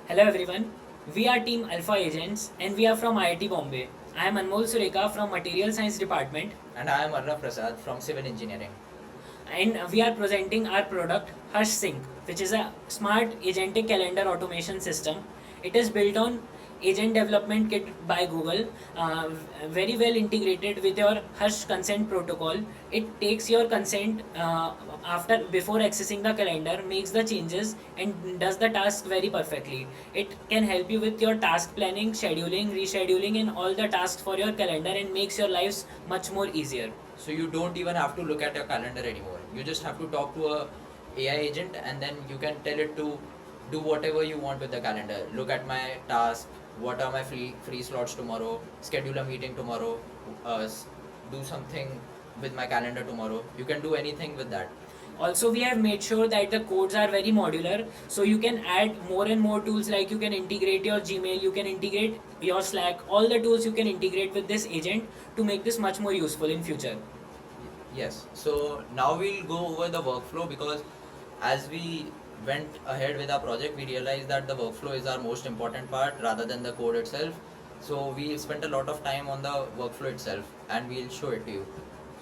Hello everyone, we are Team Alpha Agents and we are from IIT Bombay. I am Anmol Sureka from Material Science Department And I am Arnav Prasad from Civil Engineering. and we are presenting our product HushhSync, which is a smart agentic calendar automation system. It is built on agent development kit by Google, very well integrated with your Hush consent protocol. It takes your consent after before accessing the calendar, makes the changes and does the task very perfectly. It can help you with your task planning, scheduling, rescheduling and all the tasks for your calendar and makes your lives much more easier. So you don't even have to look at your calendar anymore. You just have to talk to a AI agent and then you can tell it to do whatever you want with the calendar. Look at my task, what are my free slots tomorrow, schedule a meeting tomorrow, do something with my calendar tomorrow. You can do anything with that. Also, we have made sure that the codes are very modular, so you can add more and more tools, like you can integrate your Gmail, you can integrate your Slack, all the tools you can integrate with this agent to make this much more useful in future. Yes, so now we'll go over the workflow, because as we went ahead with our project, we realized that the workflow is our most important part rather than the code itself. So we spent a lot of time on the workflow itself and we'll show it to you.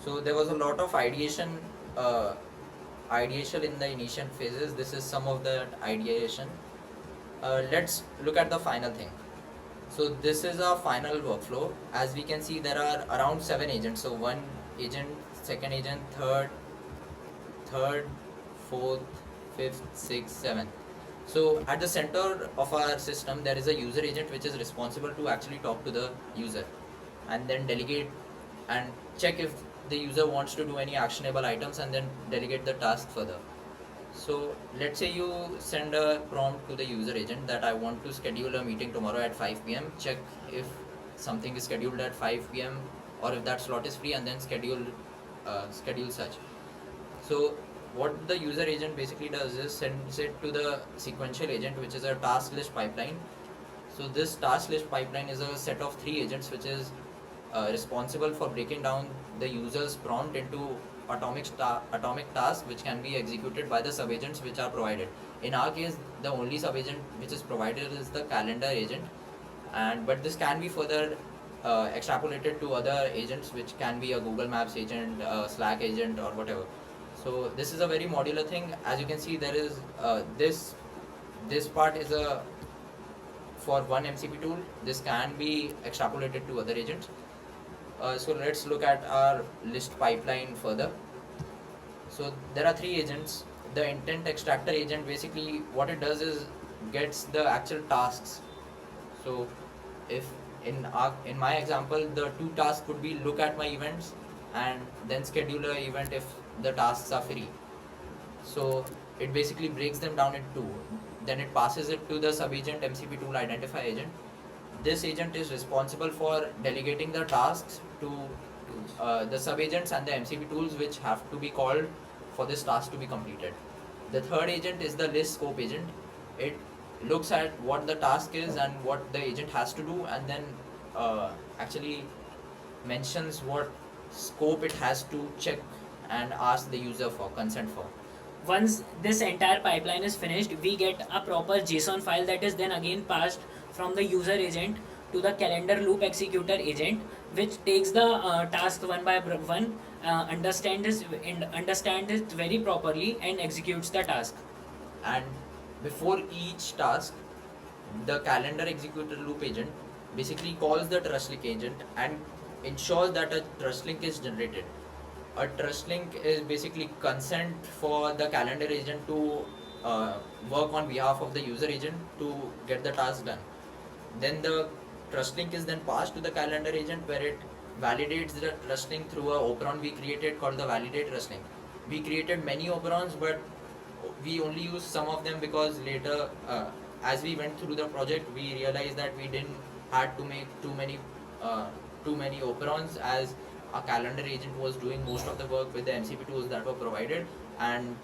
So there was a lot of ideation in the initial phases. This is some of the ideation. Let's look at the final thing. So this is our final workflow. As we can see, there are around 7 agents. So one agent, second agent, third, fourth, fifth, sixth, seventh. So at the center of our system, there is a user agent which is responsible to actually talk to the user and then delegate and check if the user wants to do any actionable items and then delegate the task further. So let's say you send a prompt to the user agent that I want to schedule a meeting tomorrow at 5 p.m. Check if something is scheduled at 5 p.m. or if that slot is free, and then schedule such. So what the user agent basically does is sends it to the sequential agent, which is a task list pipeline. So this task list pipeline is a set of 3 agents which is responsible for breaking down the user's prompt into atomic tasks which can be executed by the subagents which are provided. In our case, the only subagent which is provided is the calendar agent, but this can be further extrapolated to other agents, which can be a Google Maps agent, a Slack agent, or whatever. So this is a very modular thing. As you can see, there is this part is a for one MCP tool. This can be extrapolated to other agents. So let's look at our list pipeline further. So there are 3 agents. The intent extractor agent, basically what it does is gets the actual tasks. So if in my example, the 2 tasks could be look at my events and then schedule an event if the tasks are free. So it basically breaks them down into 2. Then it passes it to the subagent MCP tool identify agent. This agent is responsible for delegating the tasks to the subagents and the MCP tools which have to be called for this task to be completed. The third agent is the list scope agent. It looks at what the task is and what the agent has to do, and then actually mentions what scope it has to check and ask the user for consent for. Once this entire pipeline is finished, we get a proper JSON file that is then again passed from the user agent to the calendar loop executor agent, which takes the task one by one, understands it very properly and executes the task. And before each task, the calendar executor loop agent basically calls the trust link agent and ensures that a trust link is generated. A trust link is basically consent for the calendar agent to work on behalf of the user agent to get the task done. Then the trust link is then passed to the calendar agent, where it validates the trust link through a operon we created called the validate trust link. We created many operons, but we only used some of them because later, as we went through the project, we realized that we didn't had to make too many operons, as our calendar agent was doing most of the work with the MCP tools that were provided. And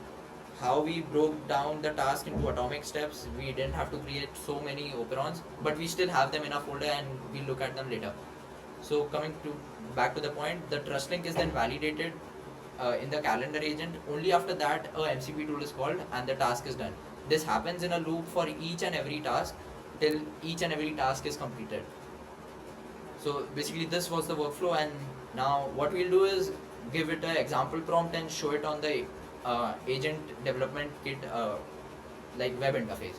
how we broke down the task into atomic steps, we didn't have to create so many operons, but we still have them in our folder and we'll look at them later. So coming back to the point, the trust link is then validated in the calendar agent. Only after that a MCP tool is called and the task is done. this happens in a loop for each and every task till each and every task is completed. So basically this was the workflow, and now what we'll do is give it an example prompt and show it on the agent development kit like web interface.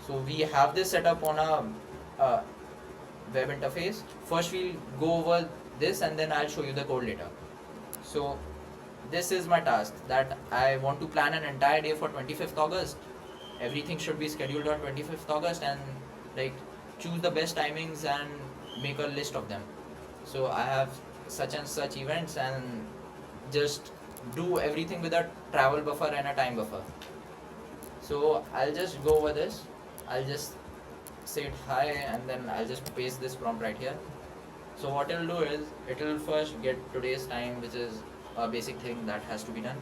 So we have this set up on a web interface. First we'll go over this and then I'll show you the code later. So this is my task that I want to plan an entire day for 25th August. Everything should be scheduled on 25th August, and like choose the best timings and make a list of them. So I have such and such events and just do everything with a travel buffer and a time buffer. So I'll just go over this. I'll just say it hi and then I'll just paste this prompt right here. So what it'll do is it'll first get today's time, which is a basic thing that has to be done,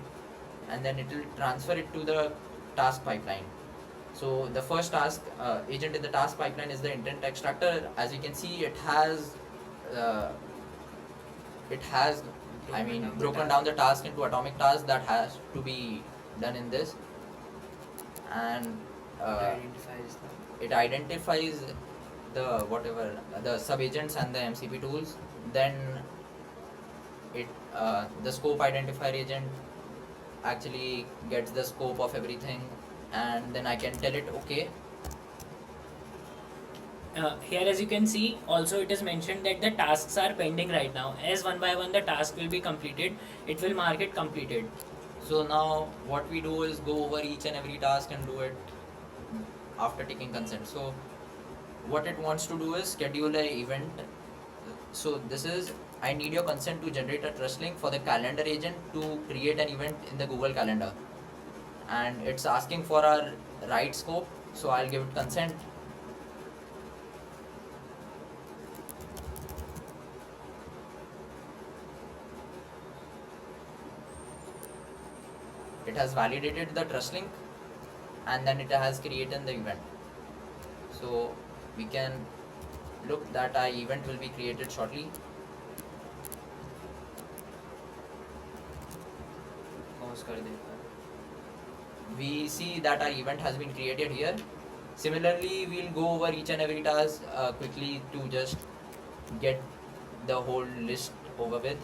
and then it'll transfer it to the task pipeline. So the first task agent in the task pipeline is the intent extractor. As you can see, it has broken down the task into atomic tasks that has to be done in this, and it identifies the whatever the sub agents and the MCP tools. Then it the scope identifier agent actually gets the scope of everything, and then I can tell it okay. Here as you can see, also it is mentioned that the tasks are pending right now. As one by one the task will be completed, it will mark it completed. So now what we do is go over each and every task and do it after taking consent. So what it wants to do is schedule an event. So this is, I need your consent to generate a trust link for the calendar agent to create an event in the Google Calendar, and it's asking for our right scope, so I'll give it consent. It has validated the trust link and then it has created the event. So we can look that our event will be created shortly. We see that our event has been created here. Similarly, we'll go over each and every task quickly to just get the whole list over with.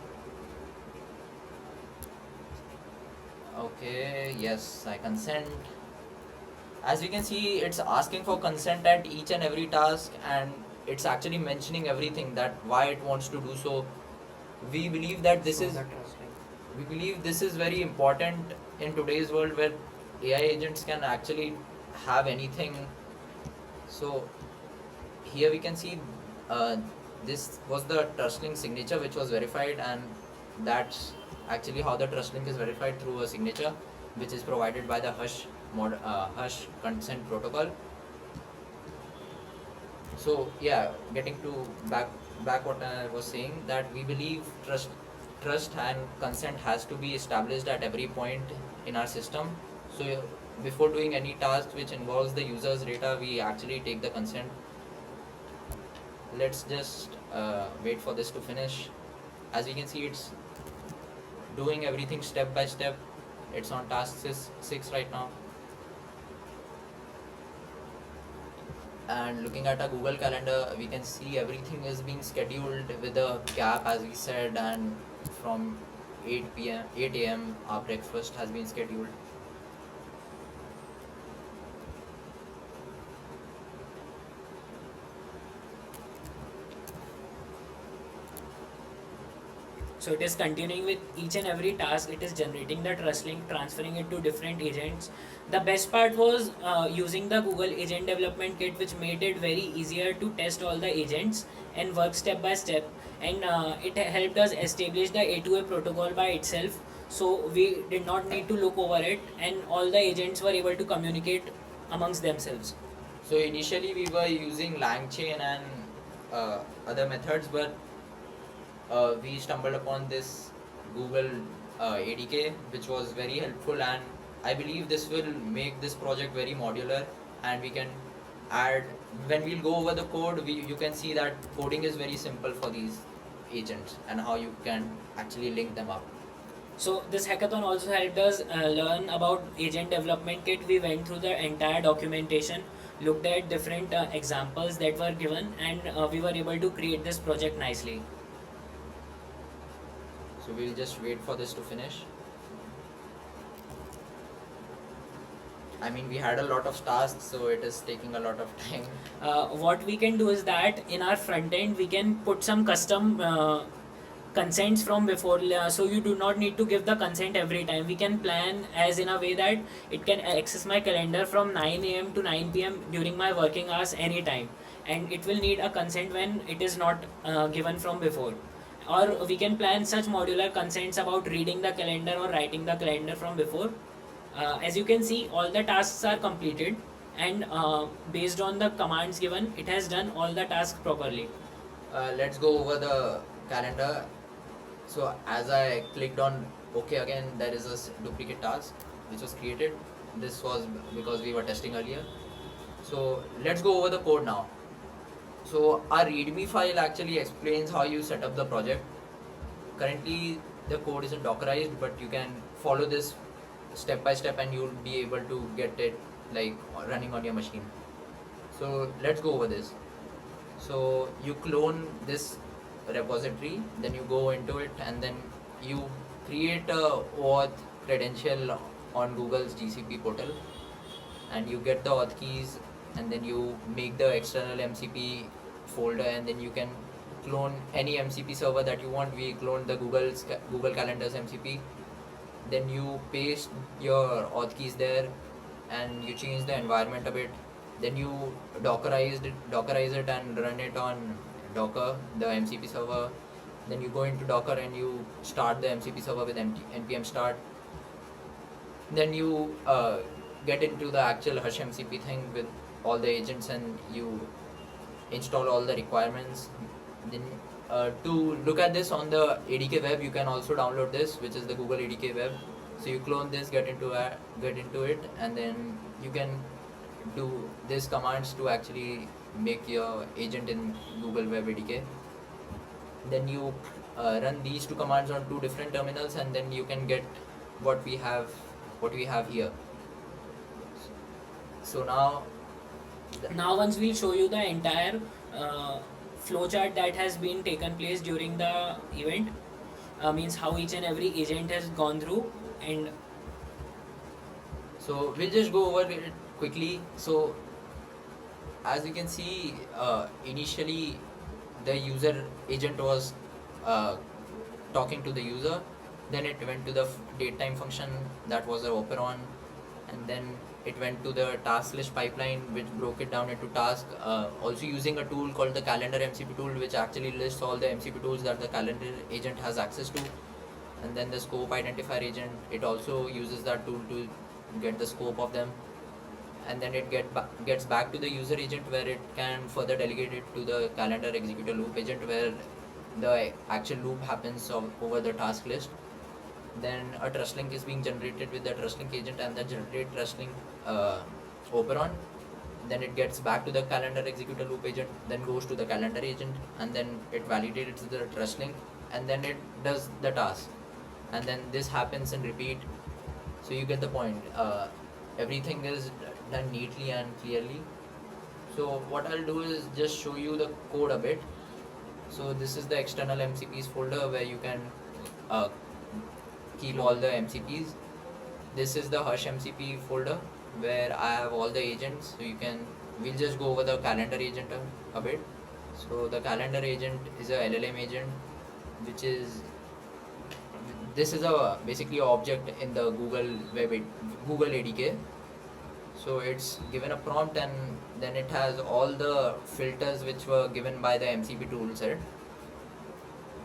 Okay, yes, I consent. As we can see, it's asking for consent at each and every task, and it's actually mentioning everything that why it wants to do so. We believe that this is very important in today's world where AI agents can actually have anything. So here we can see this was the trust link signature which was verified, and that's actually how the trust link is verified, through a signature which is provided by the Hushh consent protocol. So yeah, getting to back what I was saying, that we believe trust and consent has to be established at every point in our system. So before doing any task which involves the user's data, we actually take the consent. Let's just wait for this to finish. As you can see, it's doing everything step by step. It's on task 6 right now. And looking at our Google Calendar, we can see everything is being scheduled with a gap, as we said, and from 8 a.m. our breakfast has been scheduled. So it is continuing with each and every task. It is generating the trust link, transferring it to different agents. The best part was using the Google Agent Development Kit, which made it very easier to test all the agents and work step by step. And it helped us establish the A2A protocol by itself. So we did not need to look over it, and all the agents were able to communicate amongst themselves. So initially we were using LangChain and other methods, but we stumbled upon this Google ADK, which was very helpful, and I believe this will make this project very modular, and we can add, when we'll go over the code, you can see that coding is very simple for these agents and how you can actually link them up. So this hackathon also helped us learn about agent development kit. We went through the entire documentation, looked at different examples that were given, and we were able to create this project nicely. So we'll just wait for this to finish. I mean, we had a lot of tasks, so it is taking a lot of time. What we can do is that in our front end we can put some custom consents from before, so you do not need to give the consent every time. We can plan as in a way that it can access my calendar from 9 a.m. to 9 p.m. during my working hours anytime, and it will need a consent when it is not given from before. Or we can plan such modular consents about reading the calendar or writing the calendar from before. As you can see, all the tasks are completed, and based on the commands given, it has done all the tasks properly. Let's go over the calendar. So as I clicked on OK again, there is a duplicate task which was created. This was because we were testing earlier. So let's go over the code now. So our README file actually explains how you set up the project. Currently the code isn't dockerized, but you can follow this step by step and you'll be able to get it like running on your machine. So let's go over this. So you clone this repository, then you go into it, and then you create a auth credential on Google's GCP portal, and you get the auth keys, and then you make the external MCP folder, and then you can clone any MCP server that you want. We cloned the Google Calendar's MCP. Then you paste your auth keys there, and you change the environment a bit. Then you dockerize it and run it on Docker, the MCP server. Then you go into Docker and you start the MCP server with npm start. Then you get into the actual Hushh MCP thing with all the agents, and you install all the requirements. Then to look at this on the ADK web, you can also download this, which is the Google ADK web. So you clone this, get into it, and then you can do these commands to actually make your agent in Google Web ADK. Then you run these two commands on two different terminals, and then you can get what we have here. So Now once we'll show you the entire flowchart that has been taken place during the event, means how each and every agent has gone through. And so we'll just go over it quickly. So as you can see, initially the user agent was talking to the user, then it went to the datetime function, that was the operon, and then it went to the task list pipeline, which broke it down into tasks, also using a tool called the calendar MCP tool, which actually lists all the MCP tools that the calendar agent has access to. And then the scope identifier agent, it also uses that tool to get the scope of them. And then it gets back to the user agent, where it can further delegate it to the calendar executor loop agent, where the actual loop happens over the task list. Then a trust link is being generated with the trust link agent and the generate trust link operon. Then it gets back to the calendar executor loop agent, then goes to the calendar agent, and then it validates the trust link, and then it does the task. And then this happens in repeat. So you get the point. Everything is done neatly and clearly. So what I'll do is just show you the code a bit. So this is the external MCPs folder, where you can keep all the MCPs. This is the Hushh MCP folder, where I have all the agents. So we'll just go over the calendar agent a bit. So the calendar agent is a LLM agent, this is basically an object in the Google ADK. So it's given a prompt, and then it has all the filters which were given by the MCP toolset.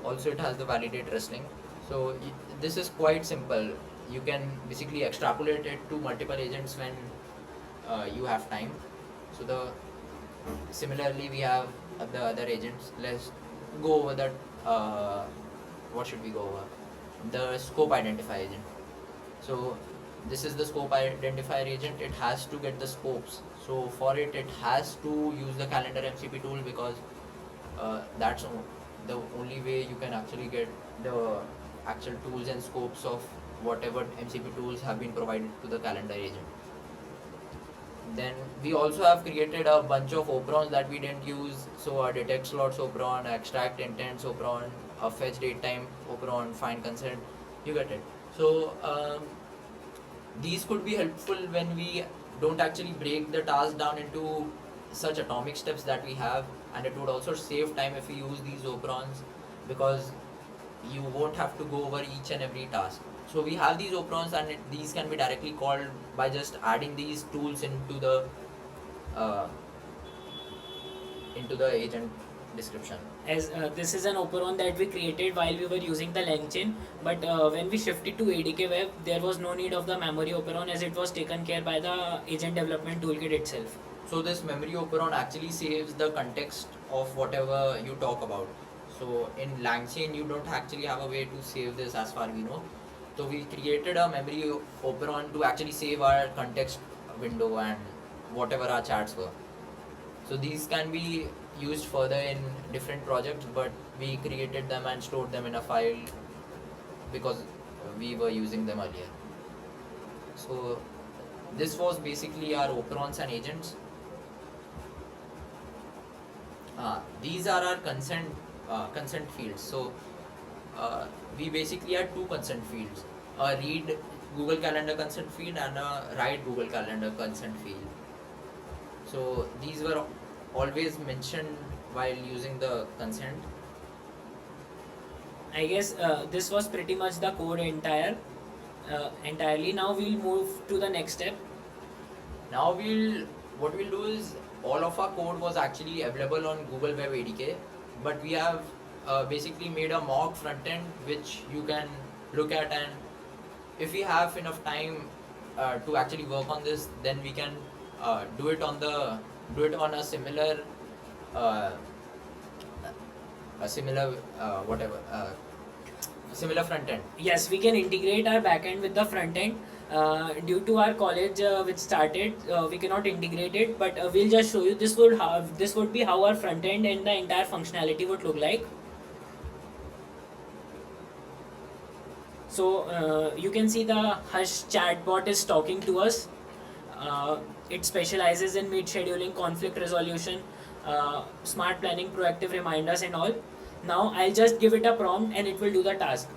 Also it has the validate trust link. So this is quite simple. You can basically extrapolate it to multiple agents when you have time. So similarly we have the other agents. Let's go over that. What should we go over? The scope identifier agent. So this is the scope identifier agent. It has to get the scopes. So for it has to use the calendar MCP tool, because that's the only way you can actually get the actual tools and scopes of whatever MCP tools have been provided to the calendar agent. Then we also have created a bunch of operons that we didn't use. So a detect slots operon, extract intents operon, a fetch date time operon, find consent. You get it. So these could be helpful when we don't actually break the task down into such atomic steps that we have, and it would also save time if we use these operons, because you won't have to go over each and every task. So we have these operons, and these can be directly called by just adding these tools uh, into the agent description. As this is an operon that we created while we were using the LangChain, but when we shifted to ADK Web, there was no need of the memory operon, as it was taken care by the agent development toolkit itself. So this memory operon actually saves the context of whatever you talk about. So in LangChain, you don't actually have a way to save this as far as we know. So we created a memory operon to actually save our context window and whatever our chats were. So these can be used further in different projects, but we created them and stored them in a file because we were using them earlier. So this was basically our operons and agents. These are our consent fields. So we basically had two consent fields: a read Google Calendar consent field and a write Google Calendar consent field. So these were always mentioned while using the consent. I guess this was pretty much the code entirely. Now we'll move to the next step. Now what we'll do is, all of our code was actually available on Google Web ADK, but we have basically made a mock front end which you can look at, and if we have enough time to actually work on this, then we can do it on a similar similar front end. Yes, we can integrate our backend with the front end. Due to our college which started, we cannot integrate it, but we'll just show you. This would be how our front end and the entire functionality would look like. So you can see the Hushh chatbot is talking to us. It specializes in mid scheduling, conflict resolution, smart planning, proactive reminders and all. Now I'll just give it a prompt and it will do the task.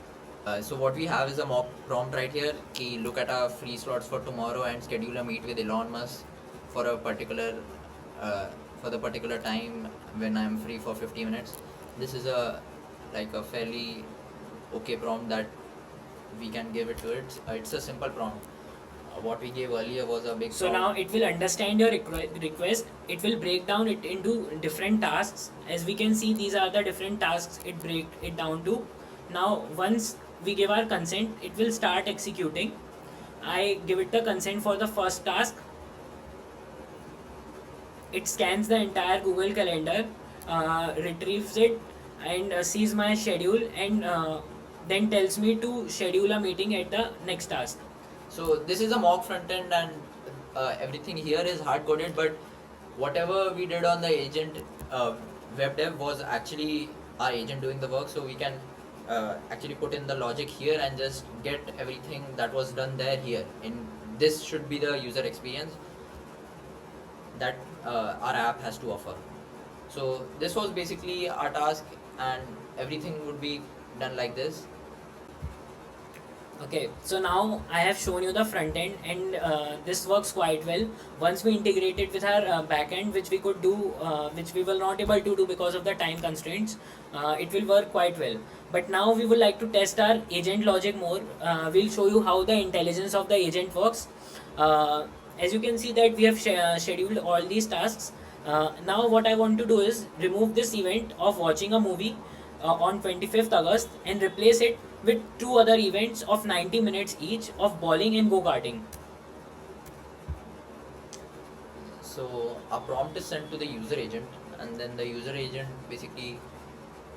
So what we have is a mock prompt right here. We look at our free slots for tomorrow and schedule a meet with Elon Musk for a particular time when I'm free for 50 minutes. This is a fairly okay prompt that we can give it to it. It's a simple prompt. What we gave earlier was a big So prompt. now it will understand your request. It will break down it into different tasks. As we can see, these are the different tasks it break it down to. Now once we give our consent, it will start executing. I give it the consent for the first task. It scans the entire Google Calendar, retrieves it, and sees my schedule, and then tells me to schedule a meeting at the next task. So this is a mock front end, and everything here is hard coded, but whatever we did on the agent web dev was actually our agent doing the work. So we can actually put in the logic here and just get everything that was done there here. In this should be the user experience that our app has to offer. So this was basically our task, and everything would be done like this. Okay, so now I have shown you the front end, and this works quite well. Once we integrate it with our back end, which we could do, which we were not able to do because of the time constraints, it will work quite well. But now we would like to test our agent logic more. We'll show you how the intelligence of the agent works. As you can see that we have scheduled all these tasks. Now what I want to do is remove this event of watching a movie on 25th August and replace it with two other events of 90 minutes each of bowling and go-karting. So a prompt is sent to the user agent, and then the user agent basically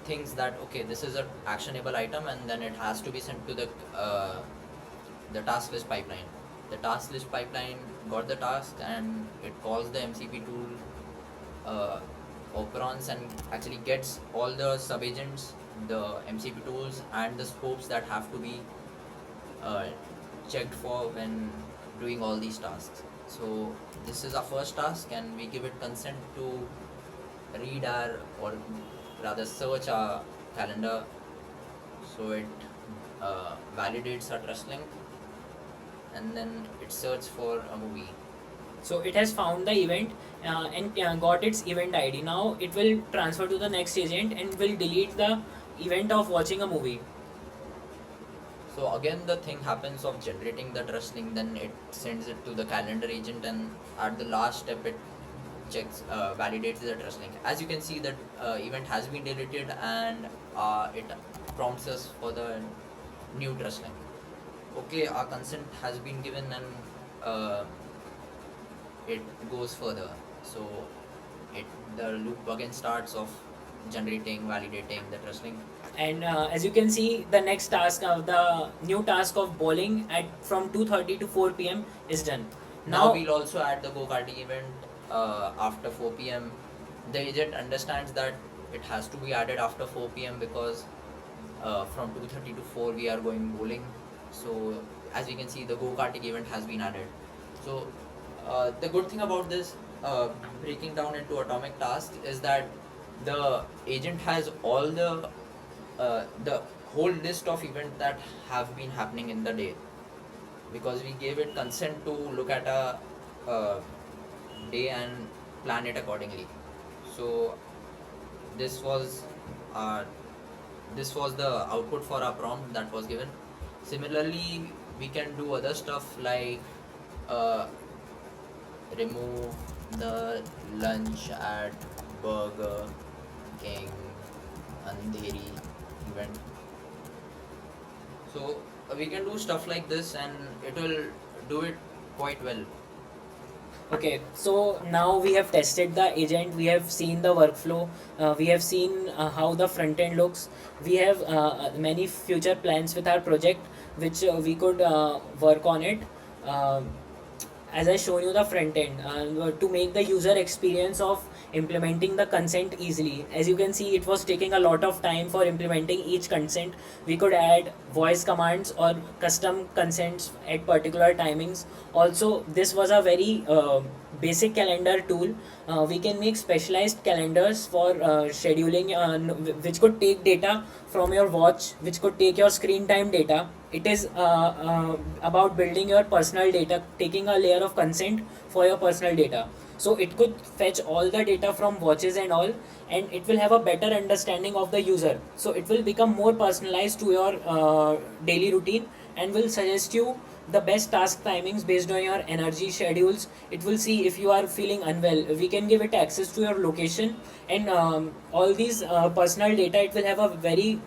thinks that okay, this is an actionable item, and then it has to be sent to the task list pipeline. The task list pipeline got the task, and it calls the MCP tool operons and actually gets all the sub agents the MCP tools and the scopes that have to be uh, checked for when doing all these tasks. So this is our first task, and we give it consent to read our, or rather search our calendar. So it validates our trust link, and then it searches for a movie. So it has found the event and got its event ID. Now it will transfer to the next agent and will delete the event of watching a movie. So again the thing happens of generating the trust link, then it sends it to the calendar agent, and at the last step it checks, validates the trust link. As you can see that event has been deleted, and it prompts us for the new trust link. Okay, our consent has been given, and it goes further. So the loop again starts of generating, validating the trust link. And as you can see, the next task of the new task of bowling at from 2:30 to 4 p.m. is done. Now we'll also add the go-karting event after 4 p.m. The agent understands that it has to be added after 4 p.m. because from 2:30 to 4 we are going bowling. So as you can see, the go-karting event has been added. So the good thing about this breaking down into atomic tasks is that the agent has all the whole list of events that have been happening in the day, because we gave it consent to look at a day and plan it accordingly. So this was the output for our prompt that was given. Similarly, we can do other stuff like remove the lunch at Burger King Andheri event. So we can do stuff like this, and it will do it quite well. Okay, so now we have tested the agent, we have seen the workflow, we have seen how the front end looks. We have many future plans with our project which we could work on it. As I shown you the front end, to make the user experience of implementing the consent easily. As you can see, it was taking a lot of time for implementing each consent. We could add voice commands or custom consents at particular timings. Also, this was a very basic calendar tool. We can make specialized calendars for scheduling, which could take data from your watch, which could take your screen time data. It is about building your personal data, taking a layer of consent for your personal data. So it could fetch all the data from watches and all, and it will have a better understanding of the user. So it will become more personalized to your daily routine and will suggest you the best task timings based on your energy schedules. It will see if you are feeling unwell. We can give it access to your location and all these personal data. It will have a very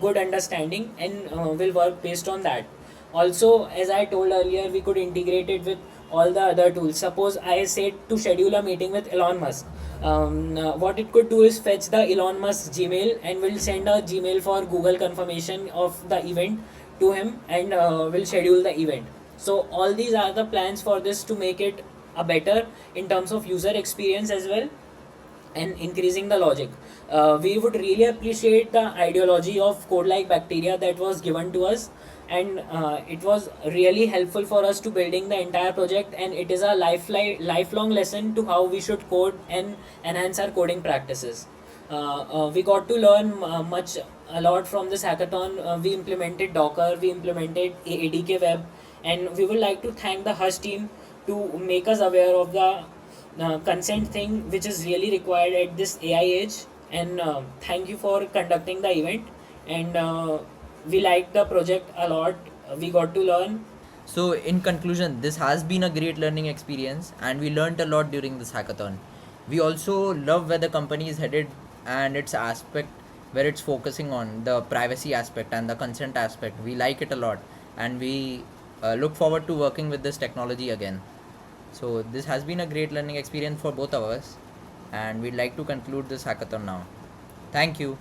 good understanding and will work based on that. Also, as I told earlier, we could integrate it with all the other tools. Suppose I said to schedule a meeting with Elon Musk. What it could do is fetch the Elon Musk Gmail and will send a Gmail for Google confirmation of the event to him, and will schedule the event. So all these are the plans for this to make it a better in terms of user experience as well, and increasing the logic. We would really appreciate the ideology of code like bacteria that was given to us, and it was really helpful for us to building the entire project, and it is a lifelong lesson to how we should code and enhance our coding practices. We got to learn a lot from this hackathon. We implemented Docker, we implemented ADK Web, and we would like to thank the Hushh team to make us aware of the consent thing which is really required at this AI age. And thank you for conducting the event, and we liked the project a lot. We got to learn. So, in conclusion, this has been a great learning experience, and we learned a lot during this hackathon. We also love where the company is headed and its aspect where it's focusing on the privacy aspect and the consent aspect. We like it a lot, and we look forward to working with this technology again. So, this has been a great learning experience for both of us, and we'd like to conclude this hackathon now. Thank you.